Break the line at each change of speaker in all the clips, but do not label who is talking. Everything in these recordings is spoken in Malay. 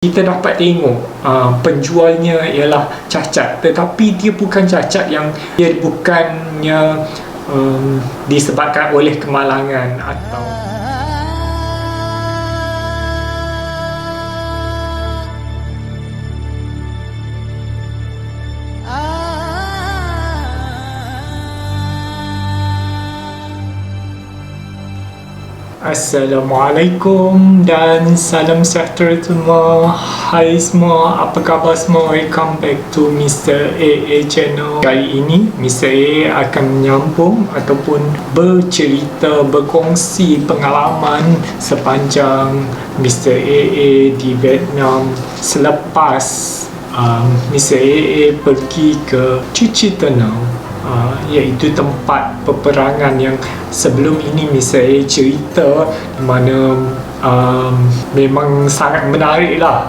kita dapat tengok penjualnya ialah cacat, tetapi dia bukan cacat yang dia bukannya disebabkan oleh kemalangan atau Assalamualaikum dan salam sejahtera semua. Hai semua, apa khabar semua? Welcome back to Mr. AA channel. Kali ini Mr. AA akan menyambung ataupun bercerita, berkongsi pengalaman sepanjang Mr. AA di Vietnam selepas Mr. AA pergi ke Cuci Tenau, iaitu tempat peperangan yang sebelum ini saya cerita, di mana memang sangat menarik lah,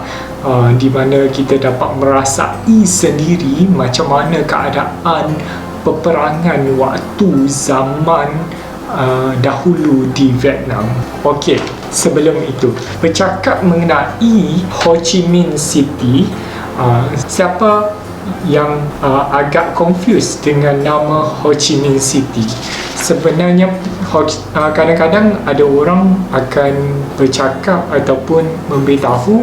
di mana kita dapat merasai sendiri macam mana keadaan peperangan waktu zaman dahulu di Vietnam. Okey, sebelum itu bercakap mengenai Ho Chi Minh City, siapa yang agak confused dengan nama Ho Chi Minh City? Sebenarnya kadang-kadang ada orang akan bercakap ataupun memberitahu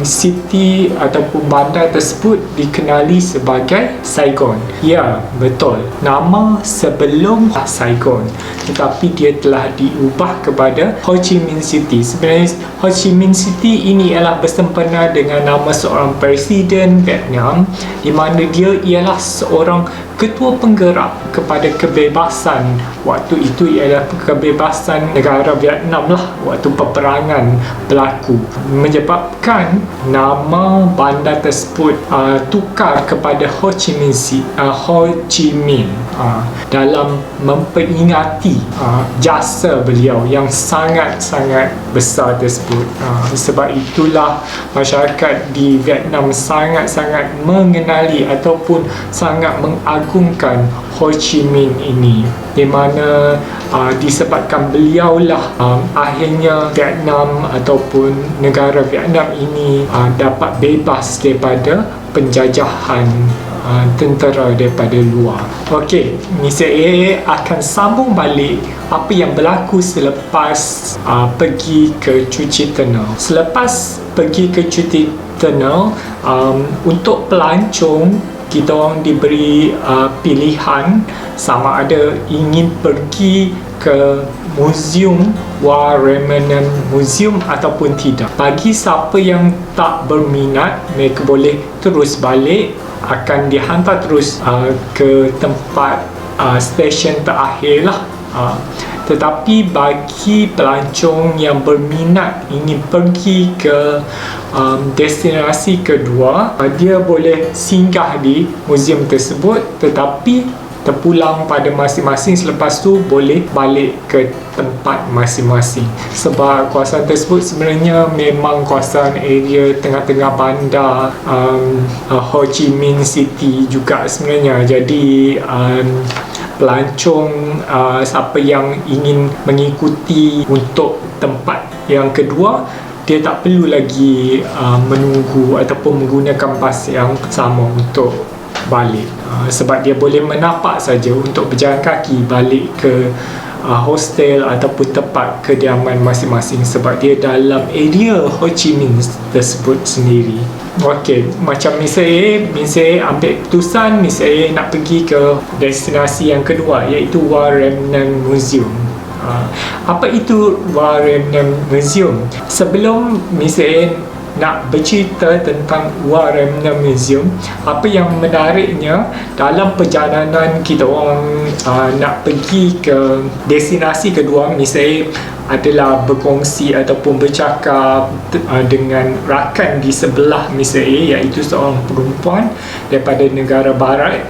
city ataupun bandar tersebut dikenali sebagai Saigon. Ya, betul, nama sebelum Saigon, tetapi dia telah diubah kepada Ho Chi Minh City. Sebenarnya Ho Chi Minh City ini ialah bersempena dengan nama seorang presiden Vietnam, di mana dia ialah seorang ketua penggerak kepada kebebasan waktu itu, ialah kebebasan negara Vietnam lah waktu peperangan berlaku, menyebabkan nama bandar tersebut tukar kepada Ho Chi Minh Ho Chi Minh, dalam memperingati jasa beliau yang sangat-sangat besar tersebut. Sebab itulah masyarakat di Vietnam sangat-sangat mengenali ataupun sangat mengagungkan Ho Chi Minh ini, di mana disebabkan beliaulah akhirnya Vietnam ataupun negara Vietnam ini dapat bebas daripada penjajahan tentera daripada luar. Okey, Mr. A akan sambung balik apa yang berlaku selepas pergi ke Cuci Tenau. Selepas pergi ke Cuci Tenau, untuk pelancong, kita orang diberi pilihan sama ada ingin pergi ke Museum War Remnant Museum ataupun tidak. Bagi siapa yang tak berminat, mereka boleh terus balik, akan dihantar terus ke tempat stesen terakhir lah. Tetapi bagi pelancong yang berminat ingin pergi ke destinasi kedua, dia boleh singgah di muzium tersebut, tetapi terpulang pada masing-masing, selepas tu boleh balik ke tempat masing-masing. Sebab kawasan tersebut sebenarnya memang kawasan area tengah-tengah bandar Ho Chi Minh City juga sebenarnya. Jadi pelancong siapa yang ingin mengikuti untuk tempat yang kedua, dia tak perlu lagi menunggu ataupun menggunakan bas yang sama untuk balik, sebab dia boleh menapak saja untuk berjalan kaki balik ke hostel ataupun tempat kediaman masing-masing, sebab dia dalam area Ho Chi Minh tersebut sendiri. Okey, macam misalnya ambil keputusan, misalnya nak pergi ke destinasi yang kedua, iaitu War Remnant Museum. Apa itu War Remnant Museum? Sebelum misalnya nak bercerita tentang War Remnant Museum, apa yang menariknya dalam perjalanan kita orang nak pergi ke destinasi kedua, misalnya adalah berkongsi ataupun bercakap dengan rakan di sebelah misalnya, iaitu seorang perempuan daripada negara barat.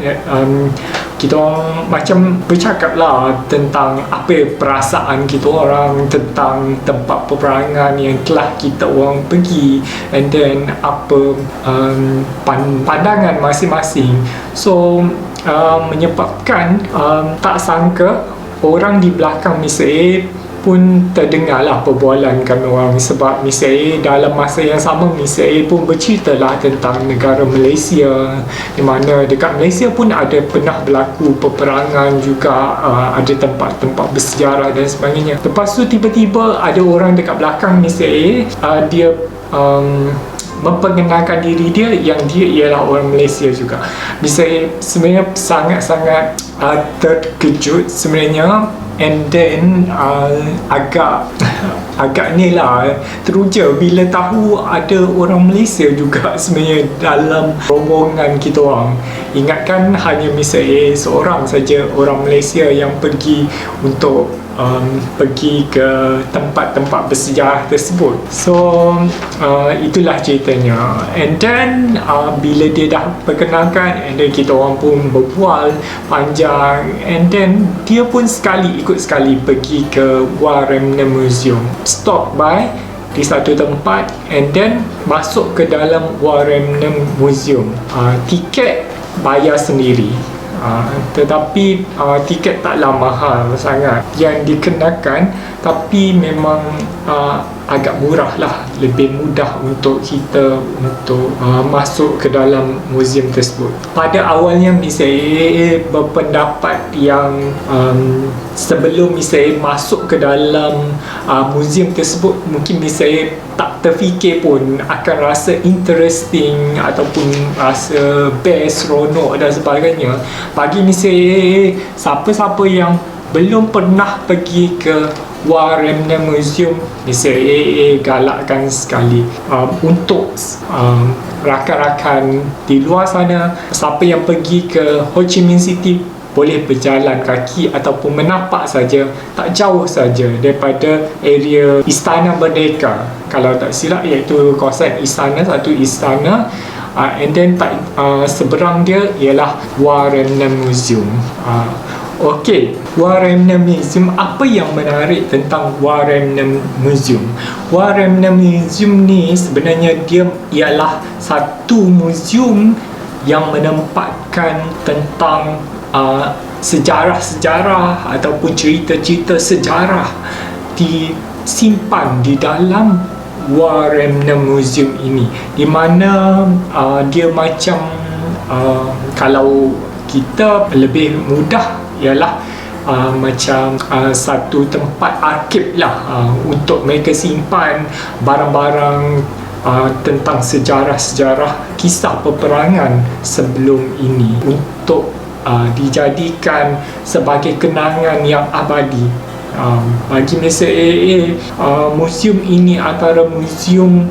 Kita orang macam bercakap lah tentang apa perasaan kita orang tentang tempat peperangan yang telah kita orang pergi, and then apa pandangan masing-masing. So menyebabkan tak sangka orang di belakang misalnya pun terdengarlah perbualan kami orang, sebab Mr. A dalam masa yang sama Mr. A pun berceritalah tentang negara Malaysia, di mana dekat Malaysia pun ada pernah berlaku peperangan juga, ada tempat-tempat bersejarah dan sebagainya. Lepas tu tiba-tiba ada orang dekat belakang Mr. A, dia memperkenalkan diri dia yang dia ialah orang Malaysia juga. Saya sebenarnya sangat-sangat terkejut sebenarnya, and then agak ni lah teruja bila tahu ada orang Malaysia juga sebenarnya dalam rombongan kita orang. Ingatkan hanya Mr. A seorang saja orang Malaysia yang pergi untuk pergi ke tempat-tempat bersejarah tersebut. So itulah ceritanya. And then bila dia dah perkenalkan, and then kita orang pun berbual panjang, and then dia pun ikut sekali pergi ke War Remnant Museum, stop by di satu tempat, and then masuk ke dalam War Remnant Museum. Tiket bayar sendiri. Tetapi tiket taklah mahal sangat yang dikenakan, tapi memang agak murah lah, lebih mudah untuk kita untuk masuk ke dalam muzium tersebut. Pada awalnya Mr. A berpendapat yang sebelum Mr. A masuk ke dalam muzium tersebut, mungkin Mr. A tak terfikir pun akan rasa interesting ataupun rasa best, seronok dan sebagainya. Bagi Mr. A, siapa-siapa yang belum pernah pergi ke War Remnant Museum, Mr. A galakkan sekali untuk rakan-rakan di luar sana, siapa yang pergi ke Ho Chi Minh City boleh berjalan kaki ataupun menapak saja, tak jauh saja daripada area Istana Merdeka, kalau tak silap, iaitu kawasan istana, satu istana, and then seberang dia ialah War Remnant Museum. Okey, War Remnant Museum, apa yang menarik tentang War Remnant Museum? War Remnant Museum ni sebenarnya dia ialah satu museum yang menempatkan tentang sejarah-sejarah ataupun cerita-cerita sejarah disimpan di dalam War Remnant Museum ini, di mana dia macam kalau kita lebih mudah ialah macam satu tempat arkib lah, untuk mereka simpan barang-barang tentang sejarah-sejarah kisah peperangan sebelum ini, untuk dijadikan sebagai kenangan yang abadi. Bagi Mr. A, museum ini antara museum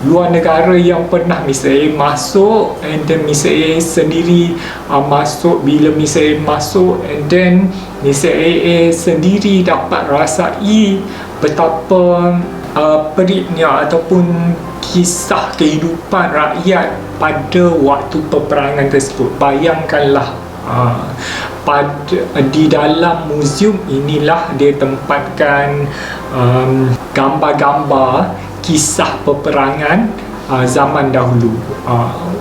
luar negara yang pernah Mr. A masuk, and then Mr. A sendiri masuk. Bila Mr. A masuk, and then Mr. A sendiri dapat rasai betapa peritnya ataupun kisah kehidupan rakyat pada waktu peperangan tersebut. Bayangkanlah, di dalam museum inilah dia tempatkan gambar-gambar kisah peperangan zaman dahulu.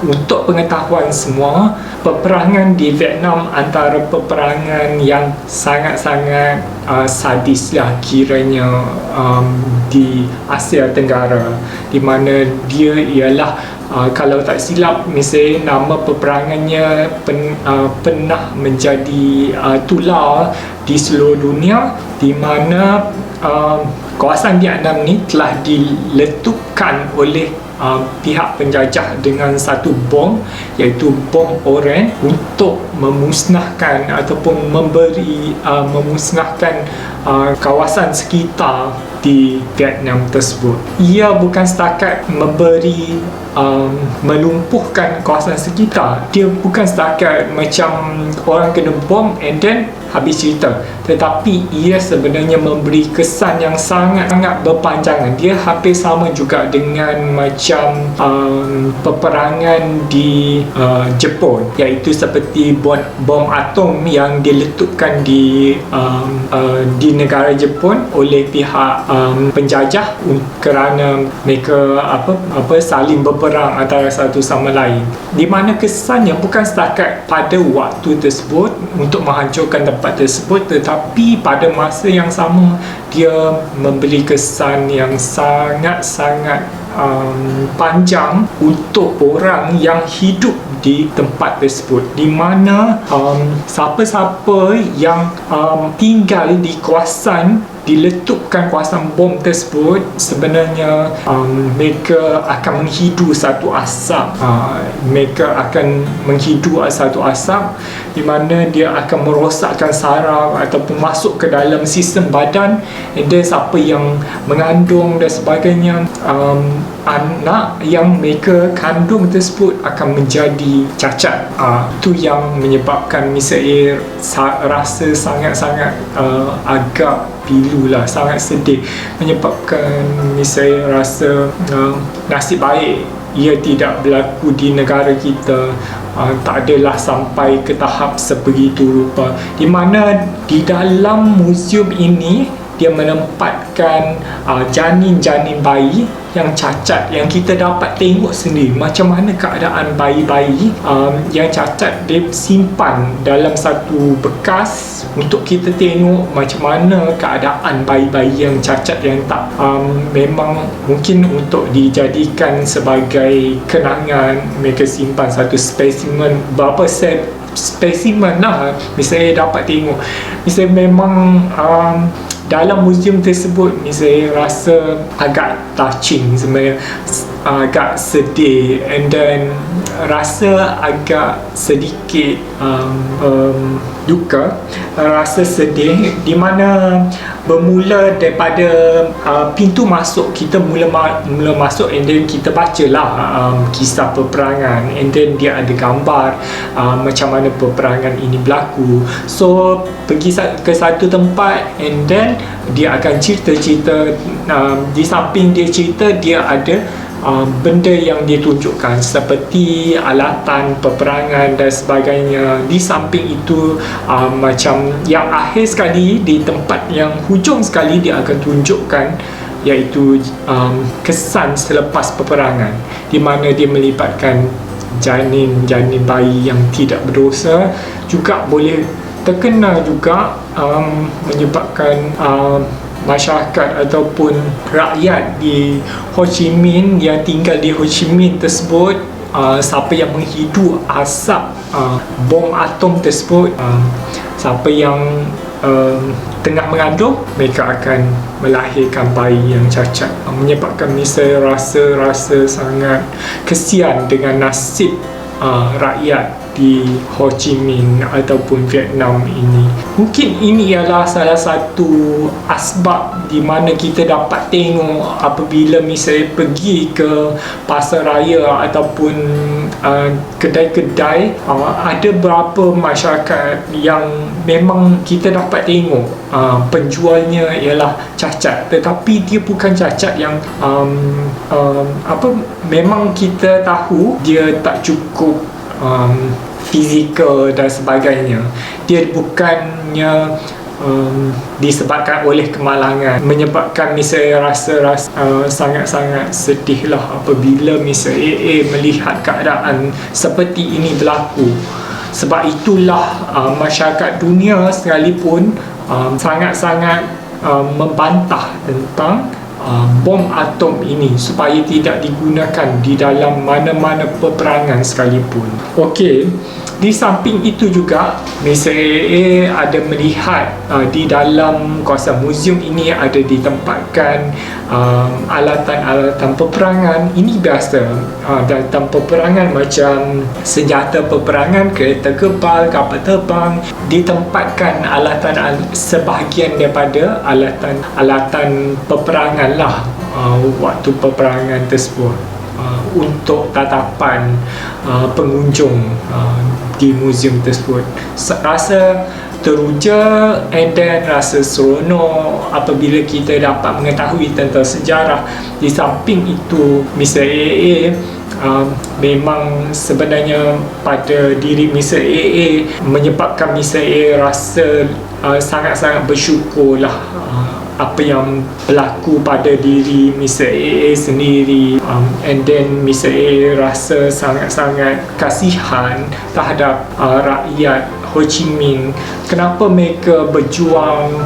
Untuk pengetahuan semua, peperangan di Vietnam antara peperangan yang sangat-sangat sadis lah kiranya di Asia Tenggara, di mana dia ialah kalau tak silap misalnya nama peperangannya pernah menjadi tular di seluruh dunia, di mana kawasan Vietnam ni telah diletupkan oleh pihak penjajah dengan satu bom, iaitu bom oren, untuk memusnahkan ataupun memusnahkan kawasan sekitar di Vietnam tersebut. Ia bukan setakat melumpuhkan kawasan sekitar, dia bukan setakat macam orang kena bom and then habis cerita, tetapi ia sebenarnya memberi kesan yang sangat-sangat berpanjangan. Dia hampir sama juga dengan macam peperangan di Jepun, iaitu seperti bom atom yang diletupkan di negara Jepun oleh pihak penjajah kerana mereka saling berperang antara satu sama lain, di mana kesannya bukan setakat pada waktu tersebut untuk menghancurkan tempat tersebut, tetapi pada masa yang sama dia memberi kesan yang sangat-sangat panjang untuk orang yang hidup di tempat tersebut, di mana siapa-siapa yang tinggal di kawasan diletupkan kawasan bom tersebut, sebenarnya mereka akan menghidu satu asap, di mana dia akan merosakkan saraf ataupun masuk ke dalam sistem badan, and then siapa yang mengandung dan sebagainya, anak yang mereka kandung tersebut akan menjadi cacat. Itu yang menyebabkan Mr. A rasa sangat-sangat agak pilu lah, sangat sedih, menyebabkan Mr. A rasa nasib baik ia tidak berlaku di negara kita. Tak adalah sampai ke tahap sebegitu rupa, di mana di dalam muzium ini dia menempatkan janin-janin bayi yang cacat, yang kita dapat tengok sendiri macam mana keadaan bayi-bayi yang cacat. Dia simpan dalam satu bekas untuk kita tengok macam mana keadaan bayi-bayi yang cacat, yang tak memang mungkin untuk dijadikan sebagai kenangan. Mereka simpan satu spesimen, berapa set spesimen lah Mr. A dapat tengok. Mr. A memang dalam muzium tersebut Mr. A rasa agak touching sebenarnya, agak sedih, and then rasa agak sedikit duka, rasa sedih, di mana bermula daripada pintu masuk. Kita mula masuk, and then kita bacalah kisah peperangan, and then dia ada gambar macam mana peperangan ini berlaku. So pergi ke satu tempat, and then dia akan cerita-cerita. Di samping dia cerita, dia ada benda yang ditunjukkan seperti alatan peperangan dan sebagainya. Di samping itu macam yang akhir sekali, di tempat yang hujung sekali, dia akan tunjukkan iaitu kesan selepas peperangan, di mana dia melibatkan janin-janin bayi yang tidak berdosa, juga boleh terkena juga menyebabkan masyarakat ataupun rakyat di Ho Chi Minh yang tinggal di Ho Chi Minh tersebut, siapa yang menghidu asap bom atom tersebut, siapa yang tengah mengandung, mereka akan melahirkan bayi yang cacat, menyebabkan Mr. rasa sangat kesian dengan nasib rakyat di Ho Chi Minh ataupun Vietnam ini. Mungkin ini ialah salah satu asbab di mana kita dapat tengok apabila misalnya pergi ke pasar raya ataupun kedai-kedai, ada berapa masyarakat yang memang kita dapat tengok penjualnya ialah cacat, tetapi dia bukan cacat yang memang kita tahu dia tak cukup fizikal dan sebagainya. Dia bukannya disebabkan oleh kemalangan, menyebabkan misalnya rasa sangat-sangat sedih lah apabila misalnya AA melihat keadaan seperti ini berlaku. Sebab itulah masyarakat dunia sekalipun sangat-sangat membantah tentang bom atom ini supaya tidak digunakan di dalam mana-mana peperangan sekalipun. Okey, di samping itu juga Mr. AA ada melihat di dalam kawasan muzium ini ada ditempatkan alatan-alatan peperangan. Ini biasa alatan peperangan macam senjata peperangan, kereta kebal, kapal terbang. Ditempatkan alatan sebahagian daripada alatan peperangan lah waktu peperangan tersebut untuk tatapan pengunjung di muzium tersebut. Rasa teruja and then rasa seronok apabila kita dapat mengetahui tentang sejarah. Di samping itu Mr. AA memang sebenarnya pada diri Mr. AA menyebabkan Mr. AA rasa sangat-sangat bersyukur lah apa yang berlaku pada diri Mr. AA sendiri, and then Mr. AA rasa sangat-sangat kasihan terhadap rakyat Ho Chi Minh. Kenapa mereka berjuang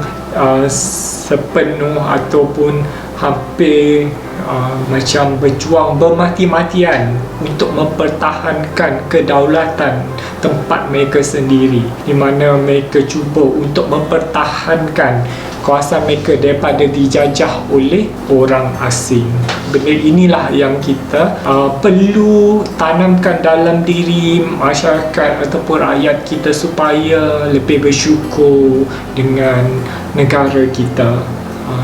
sepenuh ataupun hampir macam berjuang bermati-matian untuk mempertahankan kedaulatan tempat mereka sendiri, di mana mereka cuba untuk mempertahankan kawasan mereka daripada dijajah oleh orang asing. Benda inilah yang kita perlu tanamkan dalam diri masyarakat ataupun rakyat kita supaya lebih bersyukur dengan negara kita.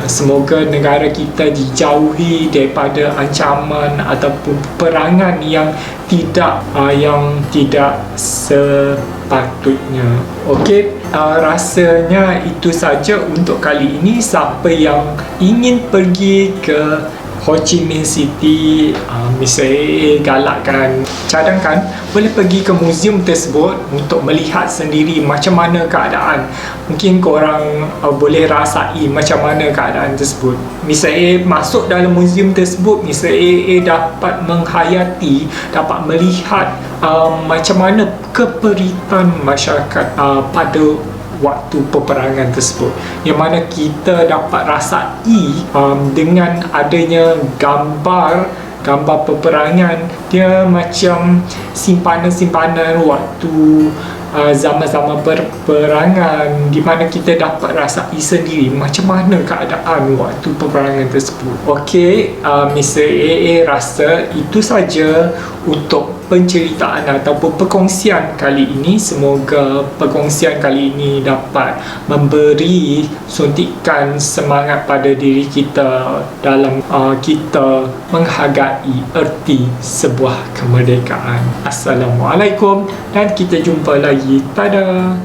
Semoga negara kita dijauhi daripada ancaman ataupun peperangan yang tidak sepatutnya. Okey, rasanya itu saja untuk kali ini. Siapa yang ingin pergi ke Ho Chi Minh City, Mr. AA galakkan, cadangkan boleh pergi ke muzium tersebut untuk melihat sendiri macam mana keadaan. Mungkin korang boleh rasai macam mana keadaan tersebut. Mr. AA masuk dalam muzium tersebut, Mr. AA dapat menghayati, dapat melihat macam mana keperitan masyarakat pada waktu peperangan tersebut, yang mana kita dapat rasai dengan adanya gambar peperangan. Dia macam simpanan-simpanan waktu zaman-zaman peperangan, di mana kita dapat rasai sendiri macam mana keadaan waktu peperangan tersebut. Okey, Mr. AA rasa itu saja untuk penceritaan ataupun perkongsian kali ini. Semoga perkongsian kali ini dapat memberi suntikan semangat pada diri kita dalam kita menghargai erti sebuah kemerdekaan. Assalamualaikum dan kita jumpa lagi. Tada!